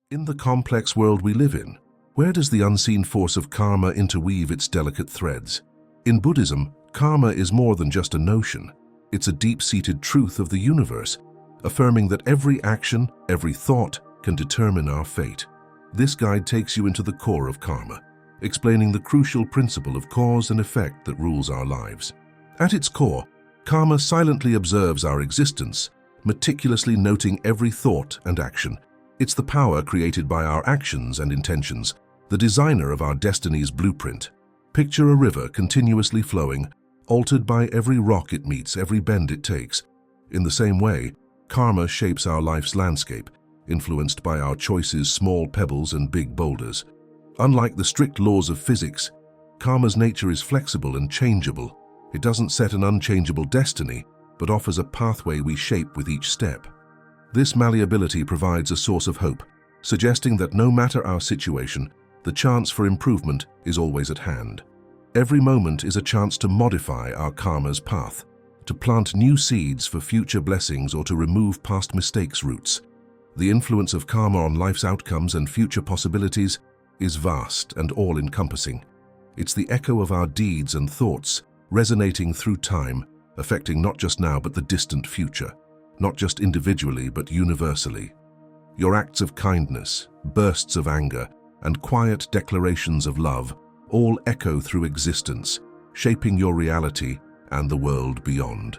In the complex world we live in, where does the unseen force of karma interweave its delicate threads? In Buddhism, karma is more than just a notion. It's a deep-seated truth of the universe, affirming that every action, every thought can determine our fate. This guide takes you into the core of karma, explaining the crucial principle of cause and effect that rules our lives. At its core, karma silently observes our existence, meticulously noting every thought and action. It's the power created by our actions and intentions, the designer of our destiny's blueprint. Picture a river continuously flowing, altered by every rock it meets, every bend it takes. In the same way, karma shapes our life's landscape, influenced by our choices, small pebbles and big boulders. Unlike the strict laws of physics, karma's nature is flexible and changeable. It doesn't set an unchangeable destiny, but offers a pathway we shape with each step. This malleability provides a source of hope, suggesting that no matter our situation, the chance for improvement is always at hand. Every moment is a chance to modify our karma's path, to plant new seeds for future blessings or to remove past mistakes' roots. The influence of karma on life's outcomes and future possibilities is vast and all-encompassing. It's the echo of our deeds and thoughts, resonating through time, affecting not just now but the distant future. Not just individually, but universally. Your acts of kindness, bursts of anger, and quiet declarations of love all echo through existence, shaping your reality and the world beyond.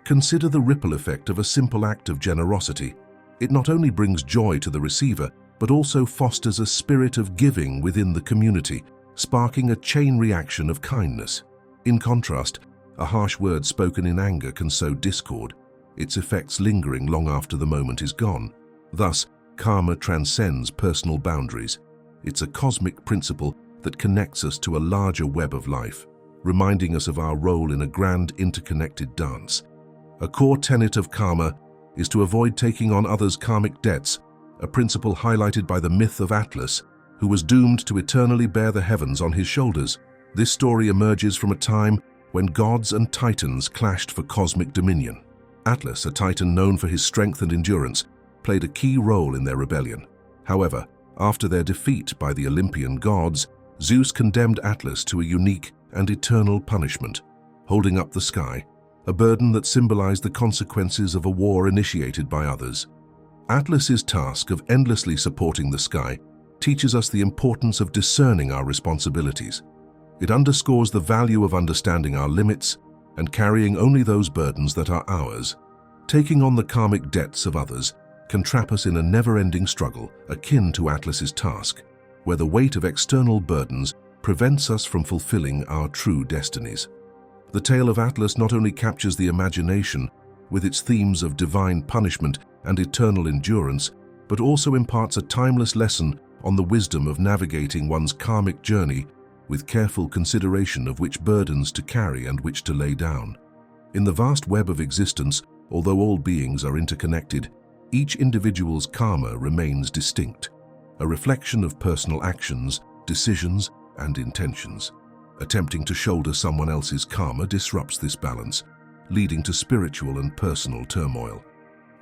Consider the ripple effect of a simple act of generosity. It not only brings joy to the receiver, but also fosters a spirit of giving within the community, sparking a chain reaction of kindness. In contrast, a harsh word spoken in anger can sow discord, its effects lingering long after the moment is gone. Thus, karma transcends personal boundaries. It's a cosmic principle that connects us to a larger web of life, reminding us of our role in a grand interconnected dance. A core tenet of karma is to avoid taking on others' karmic debts, a principle highlighted by the myth of Atlas, who was doomed to eternally bear the heavens on his shoulders. This story emerges from a time when gods and titans clashed for cosmic dominion. Atlas, a titan known for his strength and endurance, played a key role in their rebellion. However, after their defeat by the Olympian gods, Zeus condemned Atlas to a unique and eternal punishment, holding up the sky, a burden that symbolized the consequences of a war initiated by others. Atlas's task of endlessly supporting the sky teaches us the importance of discerning our responsibilities. It underscores the value of understanding our limits and carrying only those burdens that are ours. Taking on the karmic debts of others can trap us in a never-ending struggle akin to Atlas's task, where the weight of external burdens prevents us from fulfilling our true destinies. The tale of Atlas not only captures the imagination with its themes of divine punishment and eternal endurance, but also imparts a timeless lesson on the wisdom of navigating one's karmic journey with careful consideration of which burdens to carry and which to lay down. In the vast web of existence, although all beings are interconnected, each individual's karma remains distinct, a reflection of personal actions, decisions, and intentions. Attempting to shoulder someone else's karma disrupts this balance, leading to spiritual and personal turmoil.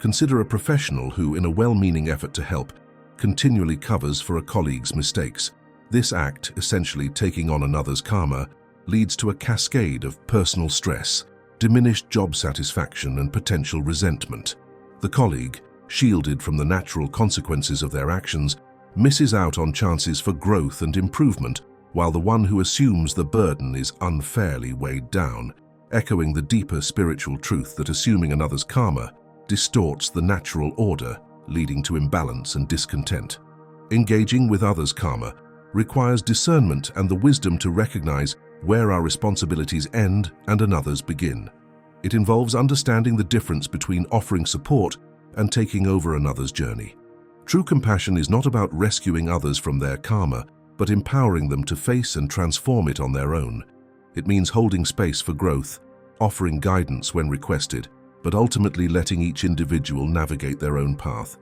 Consider a professional who, in a well-meaning effort to help, continually covers for a colleague's mistakes. This act, essentially taking on another's karma, leads to a cascade of personal stress, diminished job satisfaction, and potential resentment. The colleague, shielded from the natural consequences of their actions, misses out on chances for growth and improvement, while the one who assumes the burden is unfairly weighed down, echoing the deeper spiritual truth that assuming another's karma distorts the natural order, leading to imbalance and discontent. Engaging with others' karma requires discernment and the wisdom to recognize where our responsibilities end and another's begin. It involves understanding the difference between offering support and taking over another's journey. True compassion is not about rescuing others from their karma, but empowering them to face and transform it on their own. It means holding space for growth, offering guidance when requested, but ultimately letting each individual navigate their own path.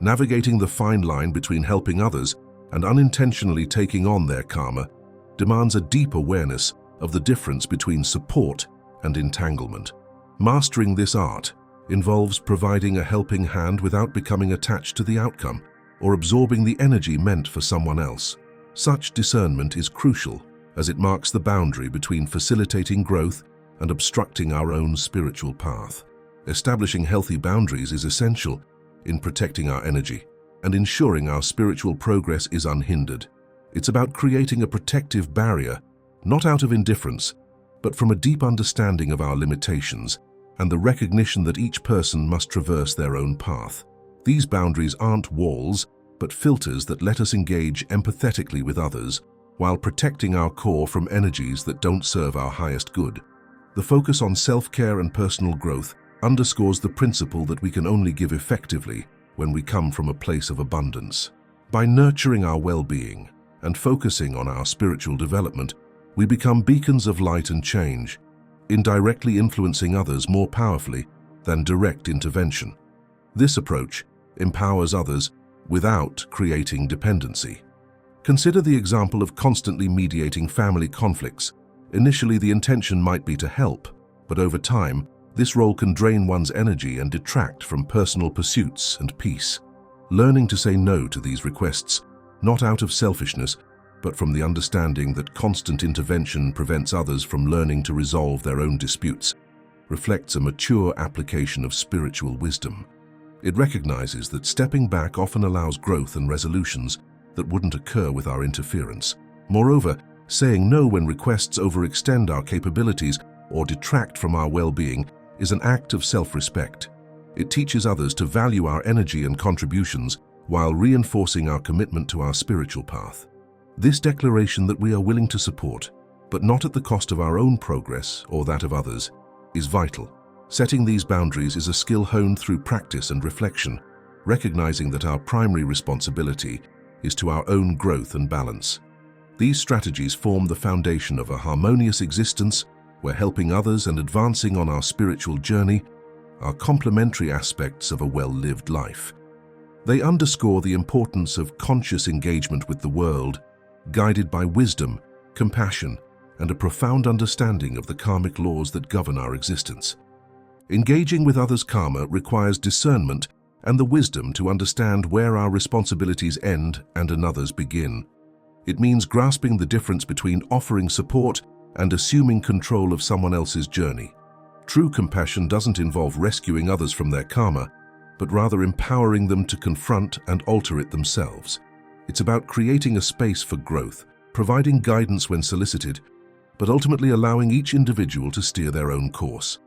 Navigating the fine line between helping others and unintentionally taking on their karma demands a deep awareness of the difference between support and entanglement. Mastering this art involves providing a helping hand without becoming attached to the outcome, or absorbing the energy meant for someone else. Such discernment is crucial, as it marks the boundary between facilitating growth and obstructing our own spiritual path. Establishing healthy boundaries is essential in protecting our energy and ensuring our spiritual progress is unhindered. It's about creating a protective barrier, not out of indifference, but from a deep understanding of our limitations and the recognition that each person must traverse their own path. These boundaries aren't walls, but filters that let us engage empathetically with others while protecting our core from energies that don't serve our highest good. The focus on self-care and personal growth underscores the principle that we can only give effectively when we come from a place of abundance. By nurturing our well-being and focusing on our spiritual development, we become beacons of light and change, indirectly influencing others more powerfully than direct intervention. This approach empowers others without creating dependency. Consider the example of constantly mediating family conflicts. Initially, the intention might be to help, but over time, this role can drain one's energy and detract from personal pursuits and peace. Learning to say no to these requests, not out of selfishness, but from the understanding that constant intervention prevents others from learning to resolve their own disputes, reflects a mature application of spiritual wisdom. It recognizes that stepping back often allows growth and resolutions that wouldn't occur with our interference. Moreover, saying no when requests overextend our capabilities or detract from our well-being is an act of self-respect. It teaches others to value our energy and contributions while reinforcing our commitment to our spiritual path. This declaration that we are willing to support, but not at the cost of our own progress or that of others, is vital. Setting these boundaries is a skill honed through practice and reflection, recognizing that our primary responsibility is to our own growth and balance. These strategies form the foundation of a harmonious existence where helping others and advancing on our spiritual journey are complementary aspects of a well-lived life. They underscore the importance of conscious engagement with the world, guided by wisdom, compassion, and a profound understanding of the karmic laws that govern our existence. Engaging with others' karma requires discernment and the wisdom to understand where our responsibilities end and another's begin. It means grasping the difference between offering support and assuming control of someone else's journey. True compassion doesn't involve rescuing others from their karma, but rather empowering them to confront and alter it themselves. It's about creating a space for growth, providing guidance when solicited, but ultimately allowing each individual to steer their own course.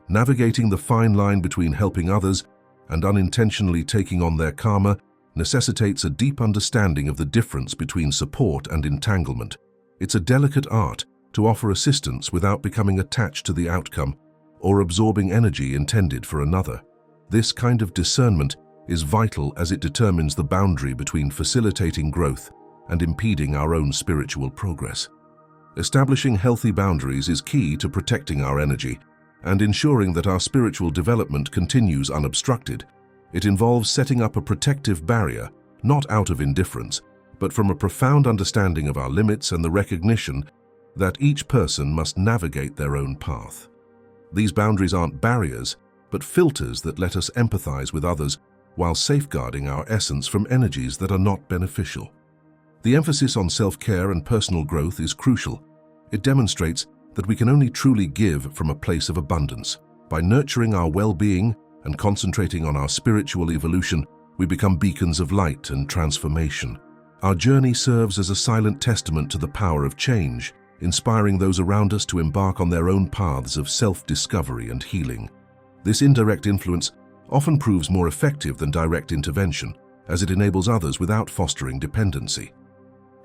Navigating the fine line between helping others and unintentionally taking on their karma necessitates a deep understanding of the difference between support and entanglement. It's a delicate art to offer assistance without becoming attached to the outcome or absorbing energy intended for another. This kind of discernment is vital as it determines the boundary between facilitating growth and impeding our own spiritual progress. Establishing healthy boundaries is key to protecting our energy and ensuring that our spiritual development continues unobstructed. It involves setting up a protective barrier, not out of indifference, but from a profound understanding of our limits and the recognition that each person must navigate their own path. These boundaries aren't barriers, but filters that let us empathize with others while safeguarding our essence from energies that are not beneficial. The emphasis on self-care and personal growth is crucial. It demonstrates that we can only truly give from a place of abundance. By nurturing our well-being and concentrating on our spiritual evolution, we become beacons of light and transformation. Our journey serves as a silent testament to the power of change, inspiring those around us to embark on their own paths of self-discovery and healing. This indirect influence often proves more effective than direct intervention, as it enables others without fostering dependency.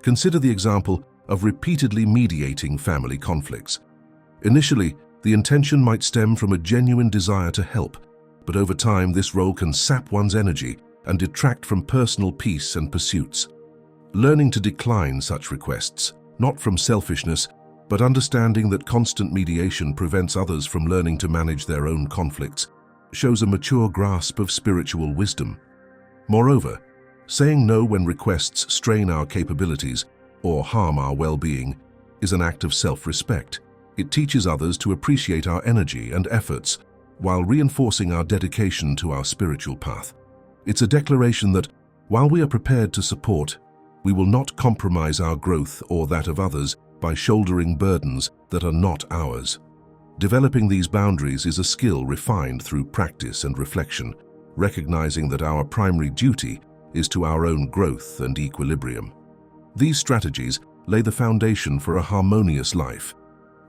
Consider the example of repeatedly mediating family conflicts. Initially, the intention might stem from a genuine desire to help, but over time this role can sap one's energy and detract from personal peace and pursuits. Learning to decline such requests, not from selfishness, but understanding that constant mediation prevents others from learning to manage their own conflicts, shows a mature grasp of spiritual wisdom. Moreover, saying no when requests strain our capabilities or harm our well-being is an act of self-respect. It teaches others to appreciate our energy and efforts while reinforcing our dedication to our spiritual path. It's a declaration that, While we are prepared to support, we will not compromise our growth or that of others by shouldering burdens that are not ours. Developing these boundaries is a skill refined through practice and reflection, recognizing that our primary duty is to our own growth and equilibrium. These strategies lay the foundation for a harmonious life,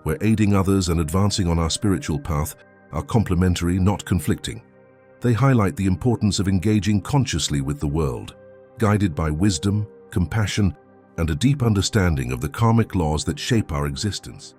where aiding others and advancing on our spiritual path are complementary, not conflicting. They highlight the importance of engaging consciously with the world, guided by wisdom, compassion, and a deep understanding of the karmic laws that shape our existence.